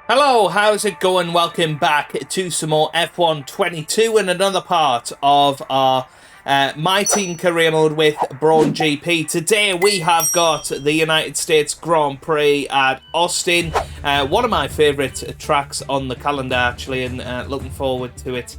Hello, how's it going? Welcome back to some more F1 22 and another part of our My Team Career Mode with Brawn GP. Today we have got the United States Grand Prix at Austin. One of my favourite tracks on the calendar actually, and looking forward to it.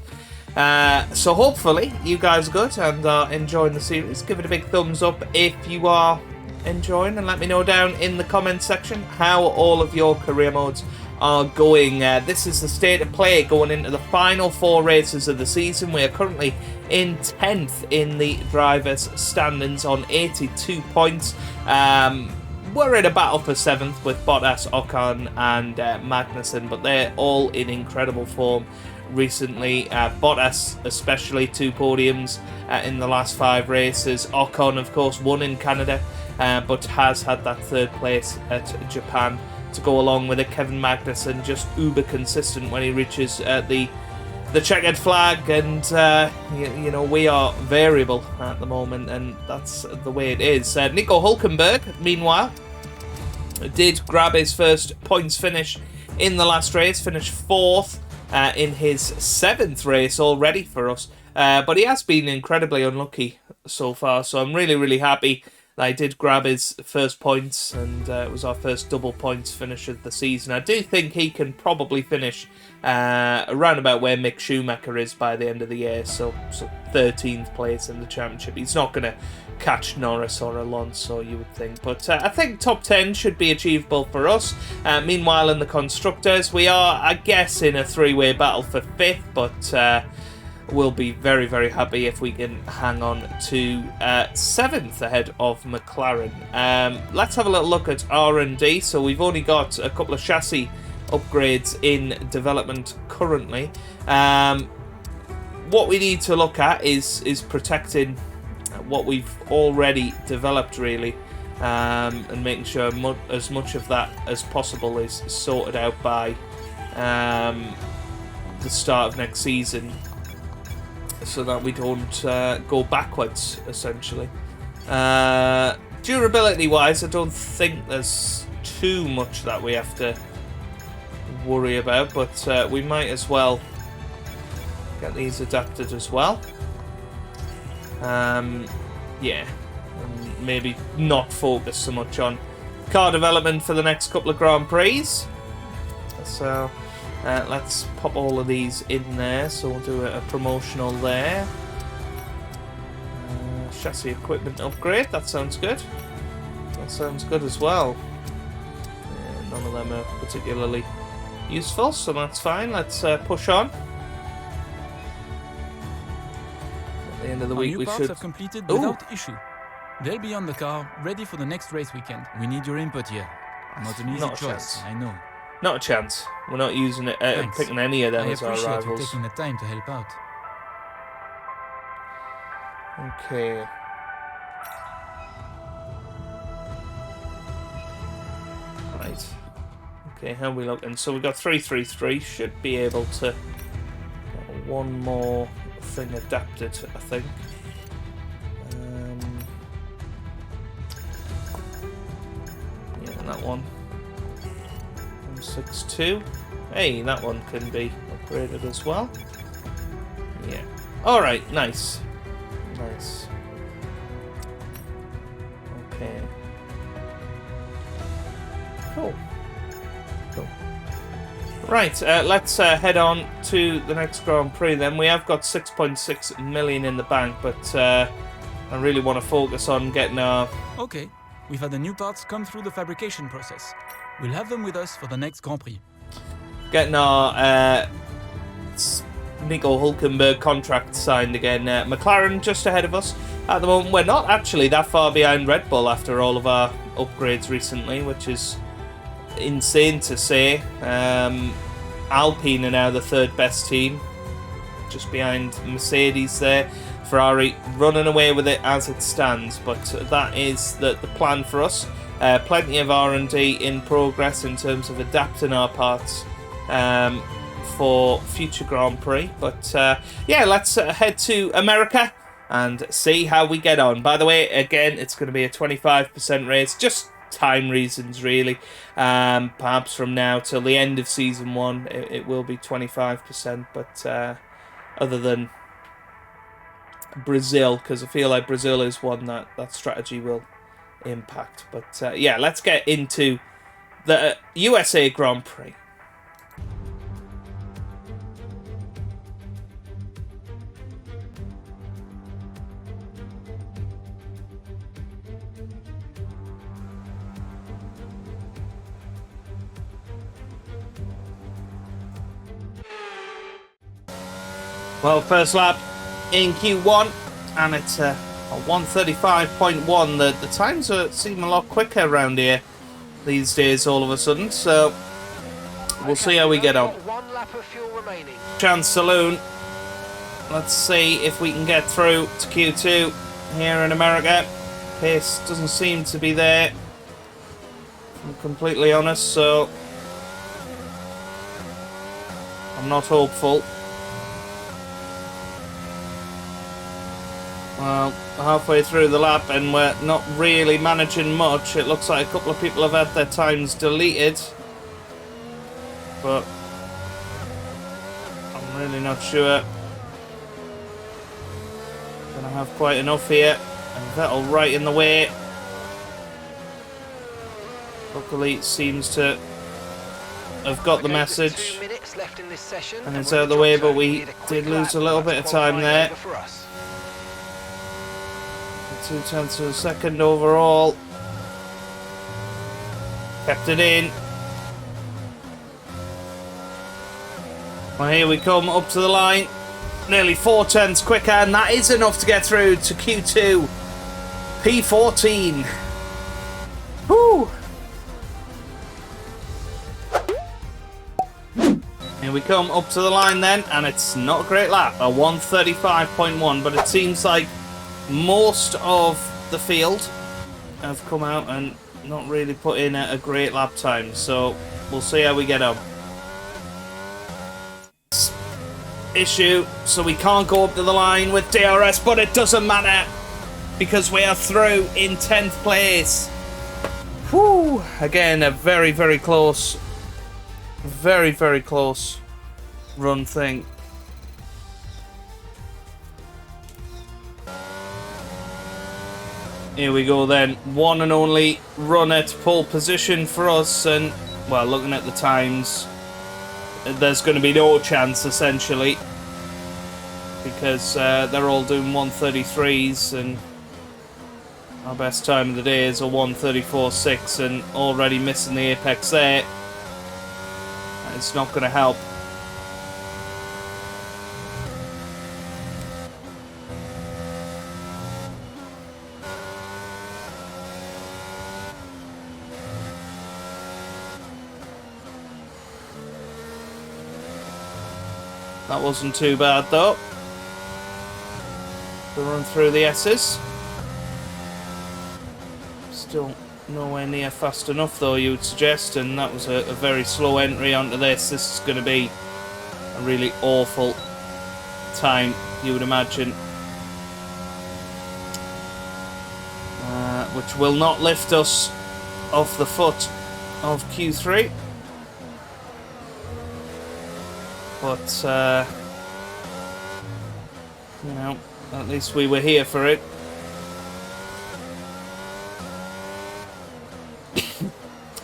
So hopefully you guys are good and are enjoying the series. Give it a big thumbs up if you are enjoying, and let me know down in the comments section how all of your career modes are going. This is the state of play going into the final 4 races of the season. We are currently in 10th in the drivers' standings on 82 points. We're in a battle for 7th with Bottas, Ocon and Magnussen, but they're all in incredible form recently. Bottas especially 2 podiums in the last 5 races. Ocon of course won in Canada, but has had that 3rd place at Japan to go along with it. Kevin Magnussen just uber consistent when he reaches the checkered flag, and you know, we are variable at the moment, and that's the way it is. Nico Hulkenberg, meanwhile, did grab his first points finish in the last race, finished 4th in his 7th race already for us, but he has been incredibly unlucky so far, so I'm really happy I did grab his first points, and it was our first double points finish of the season. I do think he can probably finish around about where Mick Schumacher is by the end of the year, so 13th place in the championship. He's not going to catch Norris or Alonso, you would think, but I think top 10 should be achievable for us. Meanwhile, in the Constructors, we are, I guess, in a 3-way battle for 5th, but we'll be very happy if we can hang on to 7th ahead of McLaren. Let's have a little look at R&D. So we've only got a couple of chassis upgrades in development currently. What we need to look at is protecting what we've already developed, really, and making sure as much of that as possible is sorted out by the start of next season, so that we don't go backwards, essentially. Durability wise, I don't think there's too much that we have to worry about, but we might as well get these adapted as well. Yeah, and maybe not focus so much on car development for the next couple of Grand Prix. So let's pop all of these in there. So we'll do a promotional there. Chassis equipment upgrade. That sounds good. That sounds good as well. None of them are particularly useful, so that's fine. Let's push on. At the end of the week, we should have completed without issue. They'll be on the car, ready for the next race weekend. We need your input here. Not an easy choice, I know. Not a chance. We're not using it, picking any of them as our rivals. I appreciate you taking the time to help out. Okay. Right. Okay, how are we looking? So we've got 333. Should be able to get one more thing adapted, I think. Yeah, that one. 162. Hey, that one can be upgraded as well. Yeah. Alright, nice. Nice. Okay. Cool. Right, let's head on to the next Grand Prix then. We have got 6.6 million in the bank, but I really want to focus on getting our... Okay, we've had the new parts come through the fabrication process. We'll have them with us for the next Grand Prix. Getting our Nico Hulkenberg contract signed again. McLaren just ahead of us at the moment. We're not actually that far behind Red Bull after all of our upgrades recently, which is insane to say. Alpine are now the 3rd best team, just behind Mercedes there. Ferrari running away with it as it stands, but that is the plan for us. Plenty of R&D in progress in terms of adapting our parts for future Grand Prix. But yeah, let's head to America and see how we get on. By the way, again, it's going to be a 25% race, just time reasons, really. Perhaps from now till the end of Season 1, it will be 25%. But other than Brazil, because I feel like Brazil is one that strategy will impact. But yeah, let's get into the USA Grand Prix. Well, first lap in Q1, and it's a 1:35.1. The times seem a lot quicker around here these days all of a sudden, so we'll see how we get on. One lap of fuel remaining. Chance Saloon. Let's see if we can get through to Q2 here in America. Pace doesn't seem to be there, if I'm completely honest, so I'm not hopeful. Well, halfway through the lap and we're not really managing much. It looks like a couple of people have had their times deleted, but I'm really not sure. Gonna have quite enough here, and Vettel right in the way. Luckily it seems to have got the message, 2 minutes left in this session, and it's out of the way, but we did lose a little bit of time there. 0.2 of a second overall. Kept it in. Well, here we come up to the line. Nearly 0.4 quicker, and that is enough to get through to Q2. P14. Woo! Here we come up to the line then, and it's not a great lap. A 1:35.1, but it seems like most of the field have come out and not really put in a great lap time, so we'll see how we get on. Issue, so we can't go up to the line with DRS, but it doesn't matter because we are through in 10th place. Whew. Again, a very, very close run thing. Here we go then, one and only run at pole position for us, and well, looking at the times, there's going to be no chance essentially, because they're all doing 1:33s, and our best time of the day is a 1:34.6, and already missing the apex there. It's not going to help. That wasn't too bad though. To run through the S's. Still nowhere near fast enough though, you would suggest, and that was a very slow entry onto this. This is going to be a really awful time, you would imagine. Which will not lift us off the foot of Q3. But, you know, at least we were here for it.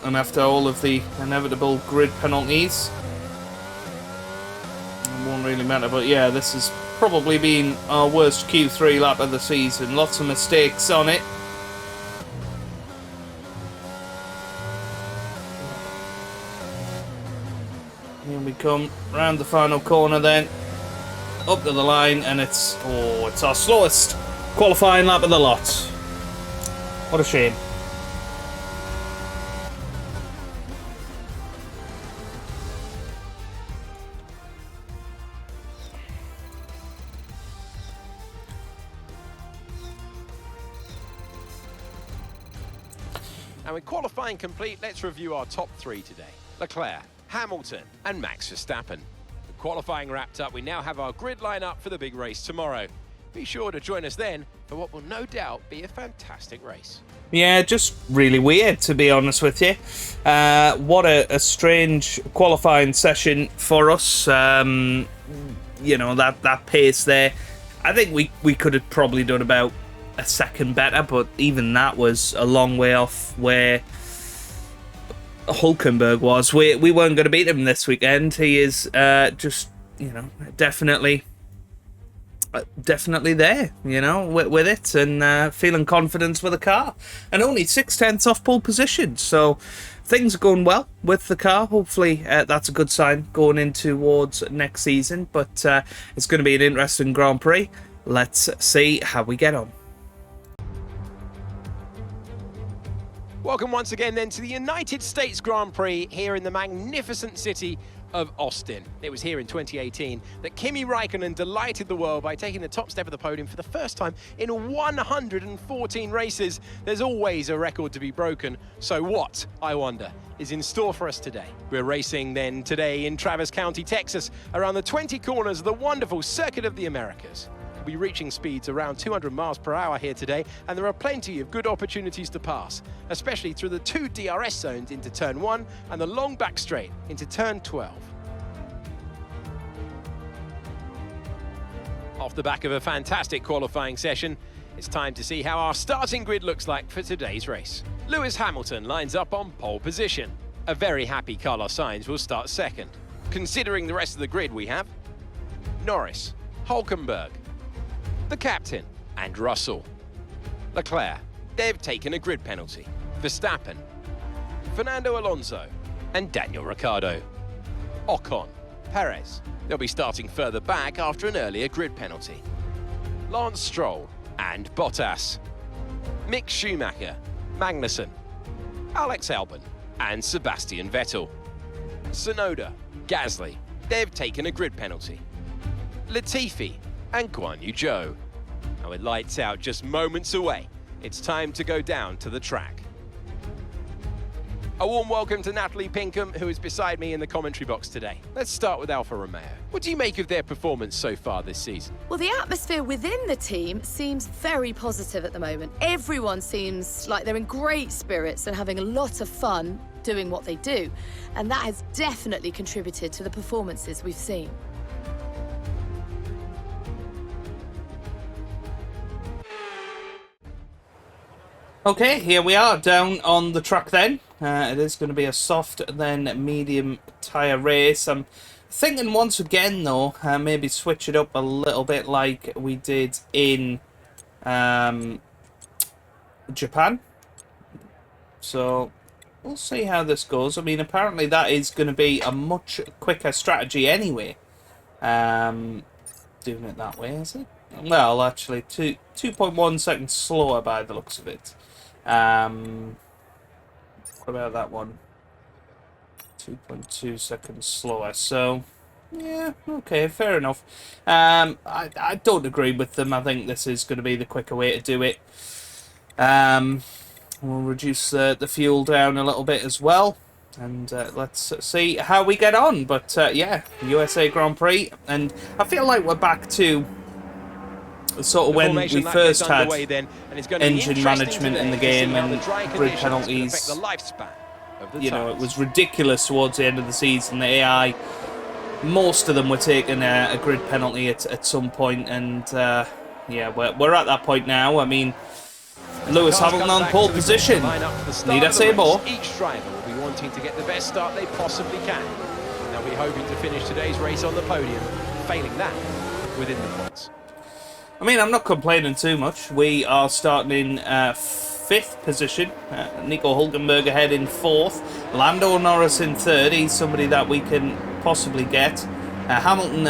And after all of the inevitable grid penalties, it won't really matter. But yeah, this has probably been our worst Q3 lap of the season. Lots of mistakes on it. Here we come round the final corner then, up to the line, and it's our slowest qualifying lap of the lot. What a shame. And with qualifying complete, let's review our top three today. Leclerc, Hamilton and Max Verstappen. The qualifying wrapped up, we now have our grid lineup for the big race tomorrow. Be sure to join us then for what will no doubt be a fantastic race. Yeah, just really weird, to be honest with you. What a strange qualifying session for us. You know, that pace there. I think we could have probably done about a second better, but even that was a long way off where Hulkenberg was. We weren't going to beat him this weekend. He is just, you know, definitely there, you know, with it, and feeling confidence with the car, and only 6/10 off pole position, so things are going well with the car. Hopefully that's a good sign going in towards next season, but it's going to be an interesting Grand Prix. Let's see how we get on. Welcome once again then to the United States Grand Prix here in the magnificent city of Austin. It was here in 2018 that Kimi Räikkönen delighted the world by taking the top step of the podium for the first time in 114 races. There's always a record to be broken. So what, I wonder, is in store for us today? We're racing then today in Travis County, Texas, around the 20 corners of the wonderful Circuit of the Americas. We'll be reaching speeds around 200 miles per hour here today, and there are plenty of good opportunities to pass, especially through the 2 DRS zones into turn 1 and the long back straight into turn 12. Off the back of a fantastic qualifying session, it's time to see how our starting grid looks like for today's race. Lewis Hamilton lines up on pole position. A very happy Carlos Sainz will start second. Considering the rest of the grid we have Norris, Hulkenberg, the captain, and Russell. Leclerc, they've taken a grid penalty. Verstappen, Fernando Alonso, and Daniel Ricciardo. Ocon, Perez, they'll be starting further back after an earlier grid penalty. Lance Stroll and Bottas. Mick Schumacher, Magnussen, Alex Albon, and Sebastian Vettel. Tsunoda, Gasly, they've taken a grid penalty. Latifi and Guan Yu Zhou. And with lights out just moments away, it's time to go down to the track. A warm welcome to Natalie Pinkham, who is beside me in the commentary box today. Let's start with Alfa Romeo. What do you make of their performance so far this season? Well, the atmosphere within the team seems very positive at the moment. Everyone seems like they're in great spirits and having a lot of fun doing what they do. And that has definitely contributed to the performances we've seen. Okay, here we are down on the track then. It is going to be a soft then medium tyre race. I'm thinking once again though, maybe switch it up a little bit like we did in Japan. So we'll see how this goes. I mean, apparently that is going to be a much quicker strategy anyway. Doing it that way, is it? Well, actually, 2.1 seconds slower by the looks of it. What about that one? 2.2 seconds slower. So, yeah, okay, fair enough. I don't agree with them. I think this is going to be the quicker way to do it. We'll reduce the fuel down a little bit as well. And let's see how we get on. But, yeah, USA Grand Prix. And I feel like we're back to sort of when we first had engine management in the game and grid penalties. You know, it was ridiculous towards the end of the season. The AI, most of them were taking a grid penalty at some point, and yeah, we're at that point now. I mean, Lewis Hamilton on pole position. Need I say more? Each driver will be wanting to get the best start they possibly can. They'll be hoping to finish today's race on the podium, failing that within the points. I mean, I'm not complaining too much. We are starting in 5th position. Nico Hulkenberg ahead in 4th. Lando Norris in 3rd. He's somebody that we can possibly get. Hamilton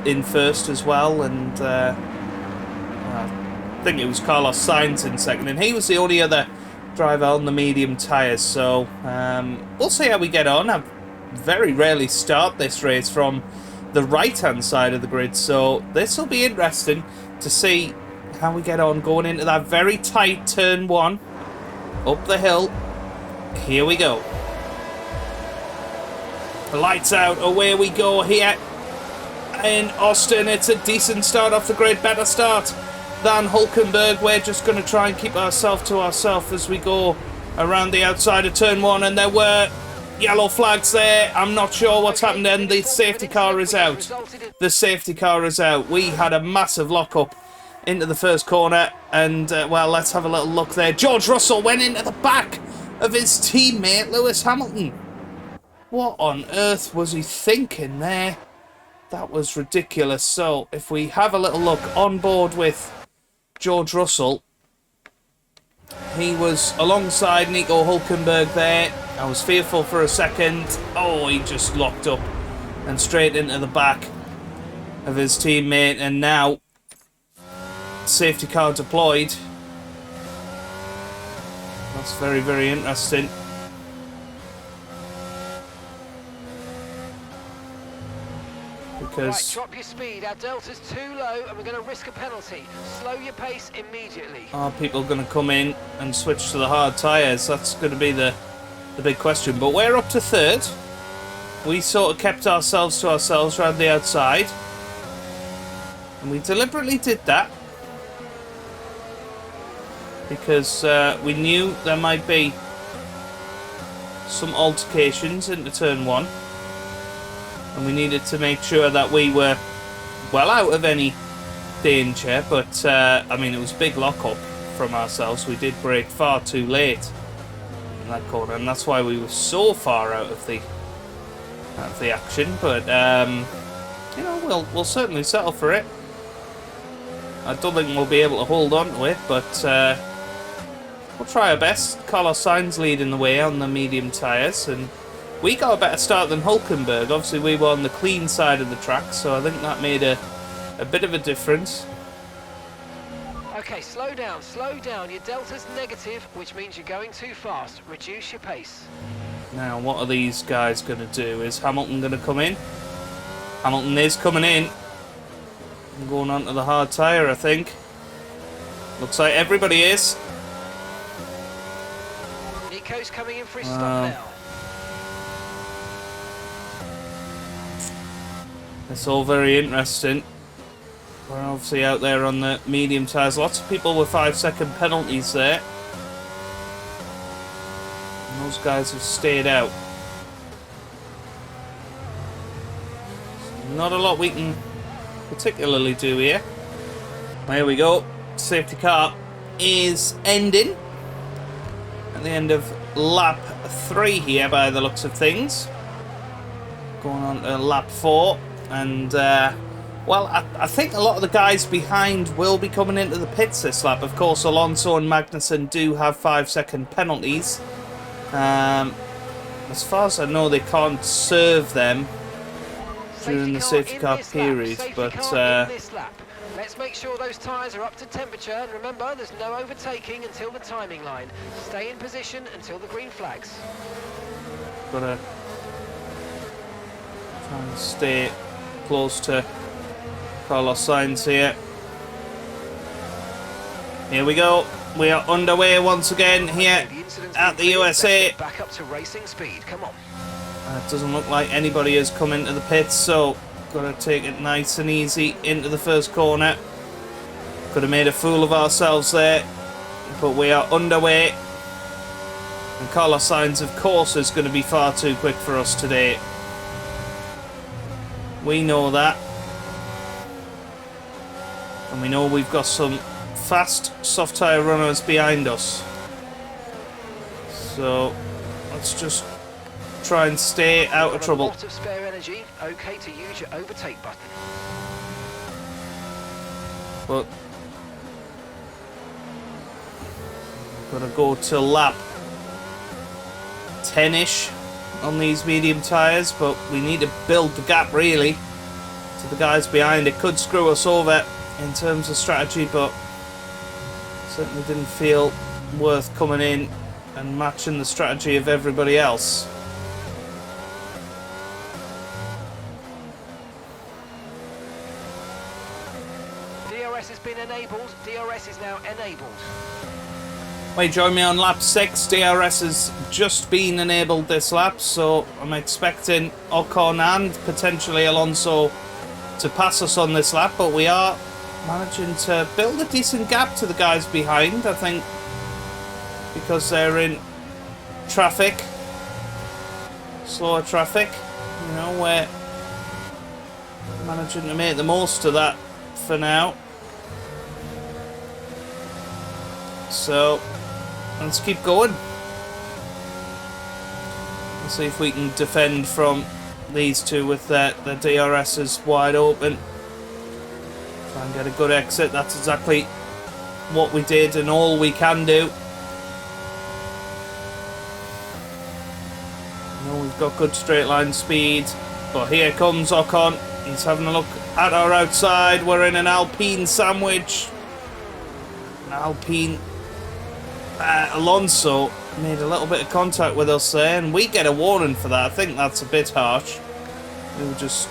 in 1st as well. And I think it was Carlos Sainz in 2nd. And he was the only other driver on the medium tyres. So we'll see how we get on. I very rarely start this race from the right-hand side of the grid, so this will be interesting to see how we get on going into that very tight turn 1 up the hill. Here we go. Lights out, away we go here. in Austin. It's a decent start off the grid, better start than Hulkenberg. We're just going to try and keep ourselves to ourselves as we go around the outside of turn 1, and there were yellow flags there. I'm not sure what's happened, and the safety car is out. The safety car is out. We had a massive lock-up into the first corner, and, well, let's have a little look there. George Russell went into the back of his teammate, Lewis Hamilton. What on earth was he thinking there? That was ridiculous. So, if we have a little look on board with George Russell, he was alongside Nico Hulkenberg there. I was fearful for a second. Oh, he just locked up and straight into the back of his teammate. And now, safety car deployed. That's very, very interesting. Because drop your speed. Our delta's too low and we're going to risk a penalty. Slow your pace immediately. are people going to come in and switch to the hard tyres? That's going to be the big question. But we're up to third. We sort of kept ourselves to ourselves around the outside. And we deliberately did that. Because we knew there might be some altercations into turn 1. And we needed to make sure that we were well out of any danger. But, I mean, it was a big lock-up from ourselves. We did brake far too late in that corner. And that's why we were so far out of the action. But, you know, we'll certainly settle for it. I don't think we'll be able to hold on to it, but we'll try our best. Carlos Sainz leading the way on the medium tyres, and we got a better start than Hulkenberg. Obviously, we were on the clean side of the track, so I think that made a bit of a difference. Okay, slow down, slow down. Your delta's negative, which means you're going too fast. Reduce your pace. Now, what are these guys going to do? Is Hamilton going to come in? Hamilton is coming in. I'm going on to the hard tyre, I think. Looks like everybody is. Nico's coming in for his stop now. It's all very interesting. We're obviously out there on the medium tyres. Lots of people with 5-second penalties there. And those guys have stayed out. So not a lot we can particularly do here. There we go. Safety car is ending at the end of lap 3 here by the looks of things. Going on to lap 4. And, well, I think a lot of the guys behind will be coming into the pits this lap. Of course, Alonso and Magnussen do have 5-second penalties. As far as I know, they can't serve them during the safety car period. But, let's make sure those tyres are up to temperature. And remember, there's no overtaking until the timing line. Stay in position until the green flags. Gotta try and stay close to Carlos Sainz here. Here we go. We are underway once again here at the USA. Back up to racing speed. Come on. It doesn't look like anybody has come into the pits, so gotta take it nice and easy into the first corner. Could have made a fool of ourselves there, but we are underway. And Carlos Sainz, of course, is going to be far too quick for us today. We know that. And we know we've got some fast soft tyre runners behind us. So let's just try and stay out of trouble. A lot of spare energy. Okay to use your overtake button. But gotta go to lap 10-ish on these medium tyres, but we need to build the gap really to the guys behind. It could screw us over in terms of strategy, but certainly didn't feel worth coming in and matching the strategy of everybody else. DRS has been enabled. DRS is now enabled. Wait, join me on lap 6. DRS has just been enabled this lap, so I'm expecting Ocon and potentially Alonso to pass us on this lap, but we are managing to build a decent gap to the guys behind, I think, because they're in traffic, slower traffic. You know, we're managing to make the most of that for now. So let's keep going. Let's see if we can defend from these two with the DRSs wide open. Try and get a good exit. That's exactly what we did and all we can do. I know we've got good straight line speed, but here comes Ocon. He's having a look at our outside. We're in an Alpine sandwich. An Alpine. Alonso made a little bit of contact with us there, and we get a warning for that. I think that's a bit harsh. We were just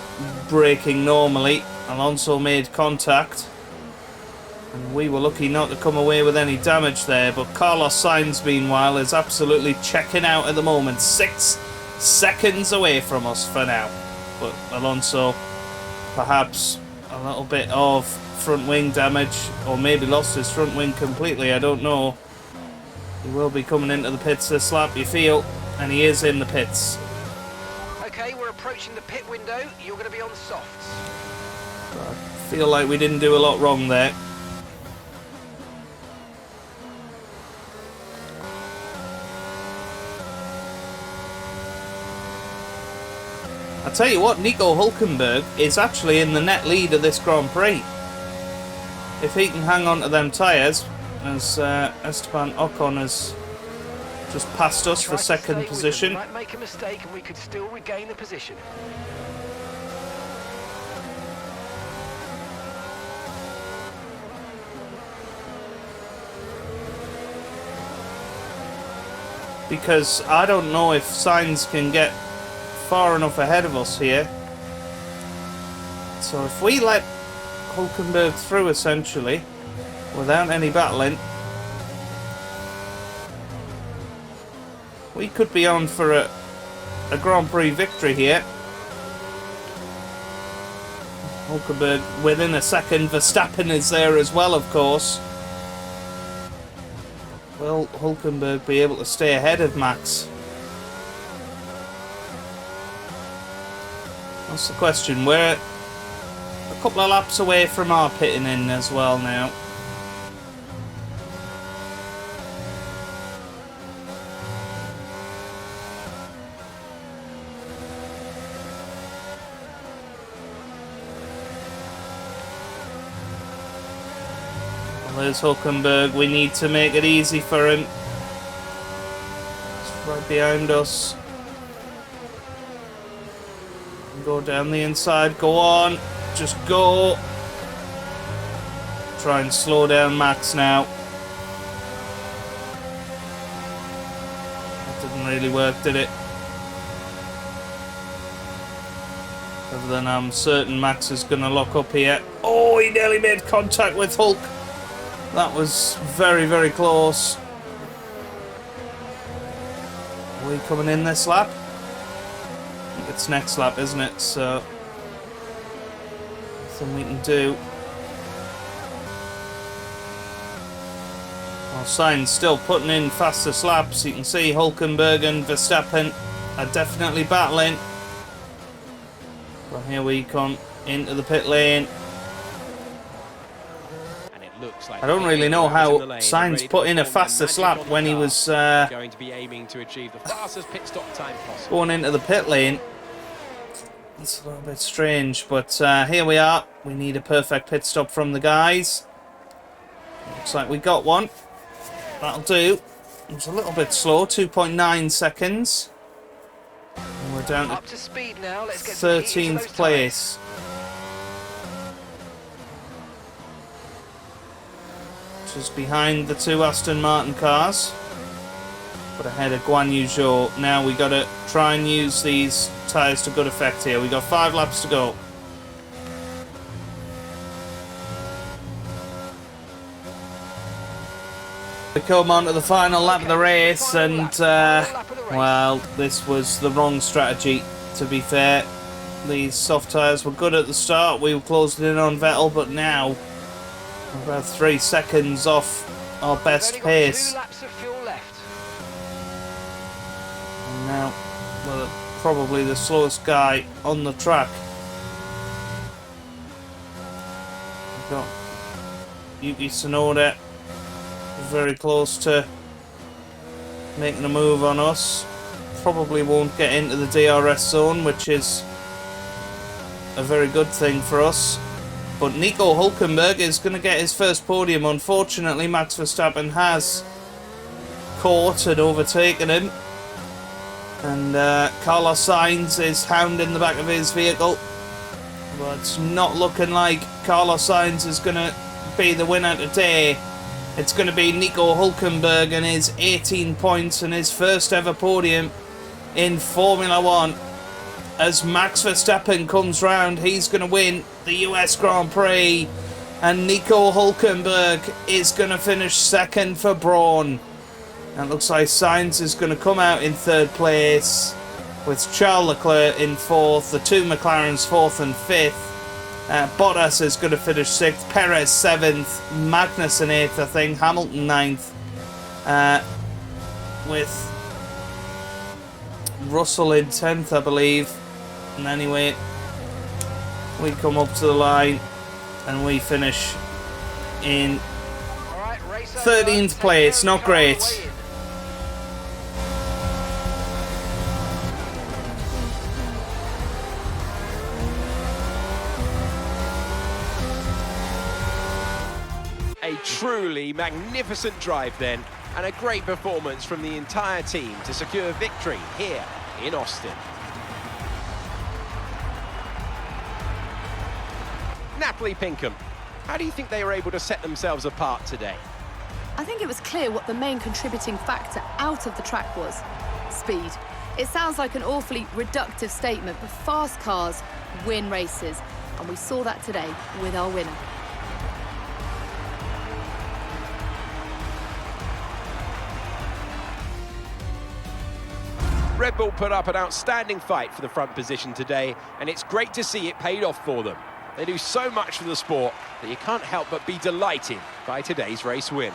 braking normally. Alonso made contact, and we were lucky not to come away with any damage there. But Carlos Sainz, meanwhile, is absolutely checking out at the moment. 6 seconds away from us for now. But Alonso, perhaps a little bit of front wing damage, or maybe lost his front wing completely, I don't know. He will be coming into the pits this lap, you feel, and he is in the pits. Okay, we're approaching the pit window. You're going to be on softs. I feel like we didn't do a lot wrong there. I tell you what, Nico Hulkenberg is actually in the net lead of this Grand Prix. If he can hang on to them tyres, as Esteban Ocon has just passed us for second position. We might make a mistake and we could still regain the position. Because I don't know if Sainz can get far enough ahead of us here. So if we let Hulkenberg through, essentially, without any battling, we could be on for a Grand Prix victory here. Hulkenberg within a second. Verstappen is there as well, of course. Will Hulkenberg be able to stay ahead of Max? That's the question. We're a couple of laps away from our pitting in as well now. There's Hulkenberg. We need to make it easy for him. He's right behind us. Go down the inside. Go on. Just go. Try and slow down Max now. That didn't really work, did it? Other than I'm certain Max is going to lock up here. Oh, he nearly made contact with Hulk. That was very, very close. Are we coming in this lap? I think it's next lap, isn't it? So, nothing we can do. Well, Sainz still putting in fastest laps. You can see Hulkenberg and Verstappen are definitely battling. But here we come into the pit lane. I don't really know how Sainz put in a fastest lap when he was going to be aiming to achieve the fastest pit stop time possible. Going into the pit lane. It's a little bit strange, but here we are. We need a perfect pit stop from the guys. Looks like we got one. That'll do. It was a little bit slow, 2.9 seconds. And we're down to speed now. Let's get 13th place. Just behind the two Aston Martin cars, but ahead of Guan Yu Zhou. Now we got to try and use these tyres to good effect here. We got 5 laps to go. We come on to the final lap of the race, and well, this was the wrong strategy, to be fair. these soft tyres were good at the start. We were closing in on Vettel, but now we're about 3 seconds off our best We've only got pace. 2 laps of fuel left. And now we're probably the slowest guy on the track. We've got Yuki Tsunoda very close to making a move on us. Probably won't get into the DRS zone, which is a very good thing for us. But Nico Hulkenberg is going to get his first podium. Unfortunately, Max Verstappen has caught and overtaken him. And Carlos Sainz is hounding the back of his vehicle. But it's not looking like Carlos Sainz is going to be the winner today. It's going to be Nico Hulkenberg and his 18 points and his first ever podium in Formula 1. As Max Verstappen comes round, he's going to win the US Grand Prix. And Nico Hulkenberg is going to finish second for Brawn. And it looks like Sainz is going to come out in third place, with Charles Leclerc in fourth, the two McLarens fourth and fifth. Bottas is going to finish sixth, Perez seventh, Magnussen eighth, I think, Hamilton ninth, with Russell in 10th, I believe. And anyway, we come up to the line and we finish in 13th place. Not great. A truly magnificent drive then, and a great performance from the entire team to secure victory here in Austin. Natalie Pinkham, how do you think they were able to set themselves apart today? I think it was clear what the main contributing factor out of the track was: speed. It sounds like an awfully reductive statement, but fast cars win races, and we saw that today with our winner. Red Bull put up an outstanding fight for the front position today, and it's great to see it paid off for them. They do so much for the sport that you can't help but be delighted by today's race win.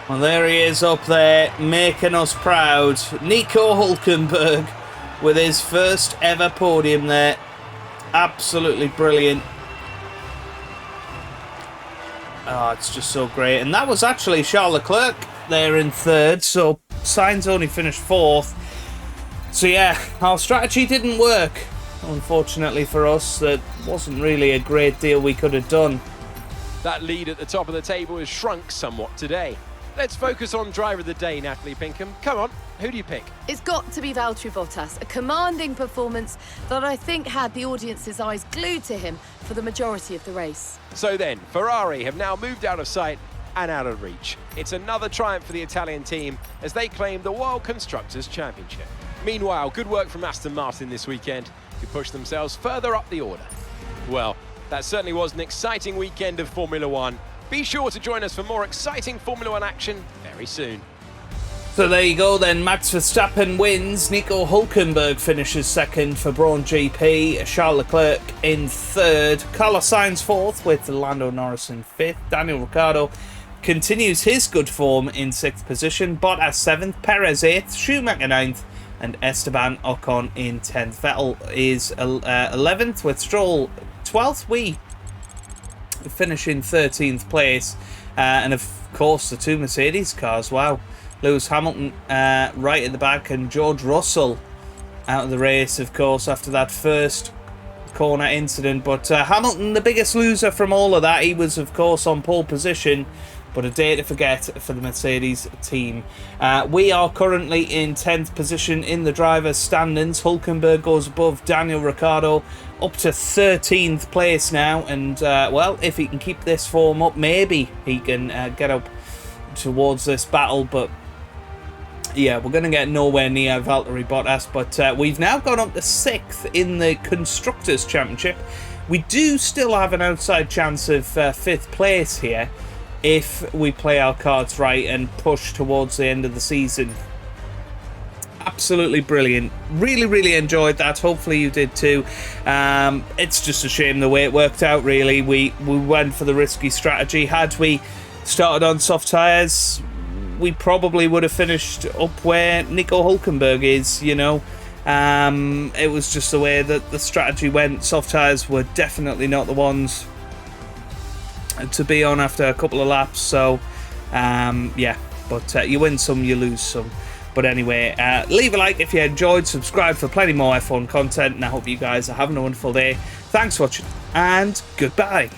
Well, there he is up there, making us proud. Nico Hulkenberg with his first ever podium there. Absolutely brilliant. Oh, it's just so great. And that was actually Charles Leclerc there in third, so Sainz only finished fourth. So yeah, our strategy didn't work, unfortunately for us. That wasn't really a great deal we could have done. That lead at the top of the table has shrunk somewhat today. Let's focus on driver of the day, Natalie Pinkham. Come on, who do you pick? It's got to be Valtteri Bottas, a commanding performance that I think had the audience's eyes glued to him for the majority of the race. So then, Ferrari have now moved out of sight and out of reach. It's another triumph for the Italian team as they claim the World Constructors' Championship. Meanwhile, good work from Aston Martin this weekend, who pushed themselves further up the order. Well, that certainly was an exciting weekend of Formula One. Be sure to join us for more exciting Formula One action very soon. So there you go then, Max Verstappen wins, Nico Hulkenberg finishes second for Brawn GP, Charles Leclerc in third, Carlos Sainz fourth with Lando Norris in fifth, Daniel Ricciardo continues his good form in sixth position, Bottas seventh, Perez eighth, Schumacher ninth, and Esteban Ocon in 10th. Vettel is 11th with Stroll 12th. We finish in 13th place, and of course the two Mercedes cars. Wow, Lewis Hamilton right at the back, and George Russell out of the race, of course, after that first corner incident. But Hamilton, the biggest loser from all of that. He was, of course, on pole position, but a day to forget for the Mercedes team. We are currently in 10th position in the drivers' standings. Hulkenberg goes above Daniel Ricciardo up to 13th place now, and well, if he can keep this form up, maybe he can get up towards this battle. But yeah, we're going to get nowhere near Valtteri Bottas, but we've now gone up to 6th in the Constructors' Championship. We do still have an outside chance of 5th place here if we play our cards right and push towards the end of the season. Absolutely brilliant. Really, really enjoyed that. Hopefully you did too. It's just a shame the way it worked out, really. We went for the risky strategy. Had we started on soft tyres, we probably would have finished up where Nico Hulkenberg is, you know. It was just the way that the strategy went. Soft tyres were definitely not the ones to be on after a couple of laps. So, yeah, but you win some, you lose some. But anyway, leave a like if you enjoyed, subscribe for plenty more F1 content, and I hope you guys are having a wonderful day. Thanks for watching, and goodbye.